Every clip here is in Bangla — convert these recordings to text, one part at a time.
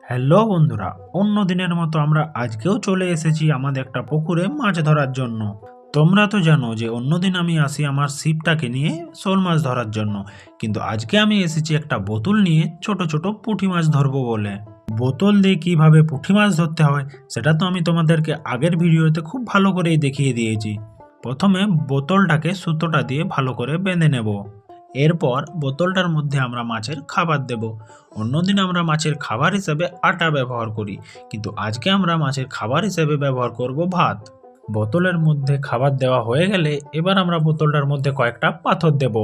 হ্যালো বন্ধুরা, অন্য দিনের মতো আমরা আজকেও চলে এসেছি আমাদের একটা পুকুরে মাছ ধরার জন্য। তোমরা তো জানো যে অন্যদিন আমি আসি আমার ছিপটাকে নিয়ে শোল মাছ ধরার জন্য, কিন্তু আজকে আমি এসেছি একটা বোতল নিয়ে ছোট ছোট পুঁটি মাছ ধরবো বলে। বোতল দিয়ে কিভাবে পুঁটি মাছ ধরতে হয় সেটা তো আমি তোমাদেরকে আগের ভিডিওতে খুব ভালো করেই দেখিয়ে দিয়েছি। প্রথমে বোতলটাকে সুতোটা দিয়ে ভালো করে বেঁধে নেব। এরপর বোতলটার মধ্যে আমরা মাছের খাবার দেব। অন্যদিন আমরা মাছের খাবার হিসেবে আটা ব্যবহার করি, কিন্তু আজকে আমরা মাছের খাবার হিসেবে ব্যবহার করব ভাত। বোতলের মধ্যে খাবার দেওয়া হয়ে গেলে এবার আমরা বোতলটার মধ্যে কয়েকটা পাথর দেব।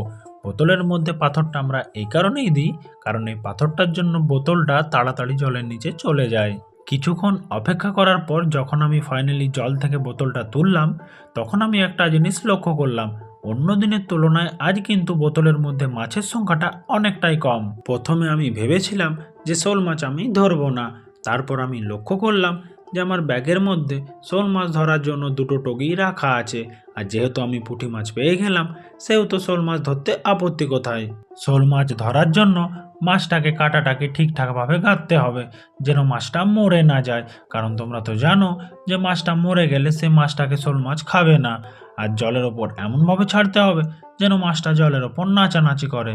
বোতলের মধ্যে পাথরটা আমরা এই কারণেই দিই, কারণ এই পাথরটার জন্য বোতলটা তাড়াতাড়ি জলের নিচে চলে যায়। কিছুক্ষণ অপেক্ষা করার পর যখন আমি ফাইনালি জল থেকে বোতলটা তুললাম, তখন আমি একটা জিনিস লক্ষ্য করলাম। অন্য দিনের তুলনায় আজ কিন্তু বোতলের মধ্যে মাছের সংখ্যাটা অনেকটাই কম। প্রথমে আমি ভেবেছিলাম যে শোল মাছ আমি ধরবো না, তারপর আমি লক্ষ্য করলাম যে আমার ব্যাগের মধ্যে শোল মাছ ধরার জন্য দুটো টগি রাখা আছে, আর যেহেতু আমি পুঁটি মাছ পেয়ে গেলাম সেহেতু শোল মাছ ধরতে আপত্তি কোথায়। শোল মাছ ধরার জন্য মাছটাকে কাঁটাটাকে ঠিকঠাকভাবে গাঁথতে হবে, যেন মাছটা মরে না যায়, কারণ তোমরা তো জানো যে মাছটা মরে গেলে সে মাছটাকে শোল মাছ খাবে না। আর জলের ওপর এমনভাবে ছাড়তে হবে যেন মাছটা জলের ওপর নাচানাচি করে।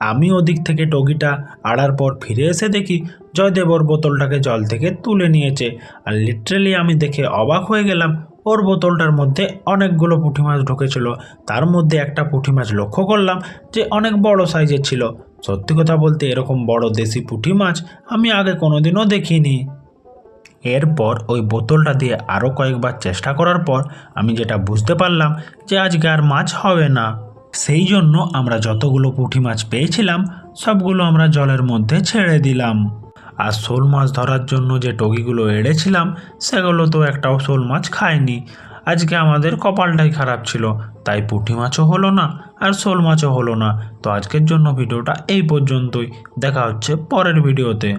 আমি ওদিক থেকে টগিটা আড়ার পর ফিরে এসে দেখি জয়দেব ওর বোতলটাকে জল থেকে তুলে নিয়েছে, আর লিটারেলি আমি দেখে অবাক হয়ে গেলাম। ওর বোতলটার মধ্যে অনেকগুলো পুঁটি মাছ ঢুকেছিল, তার মধ্যে একটা পুঁটি মাছ লক্ষ্য করলাম যে অনেক বড় সাইজের ছিল। সত্যি কথা বলতে এরকম বড় দেশি পুঁটি মাছ আমি আগে কোনোদিনও দেখিনি। এরপর ওই বোতলটা দিয়ে আরও কয়েকবার চেষ্টা করার পর আমি যেটা বুঝতে পারলাম যে আজকে আর মাছ হবে না। সেই জন্য আমরা যতগুলো পুঁটি মাছ পেয়েছিলাম সবগুলো আমরা জলের মধ্যে ছেড়ে দিলাম। আর শোল মাছ ধরার জন্য যে টগিগুলো এড়েছিলাম সেগুলো তো একটাও শোল মাছ খায়নি। আজকে আমাদের কপালটাই খারাপ ছিল, তাই পুঁটি মাছও হলো না আর শোল মাছও হলো না। তো আজকের জন্য ভিডিওটা এই পর্যন্তই, দেখা হচ্ছে পরের ভিডিওতে।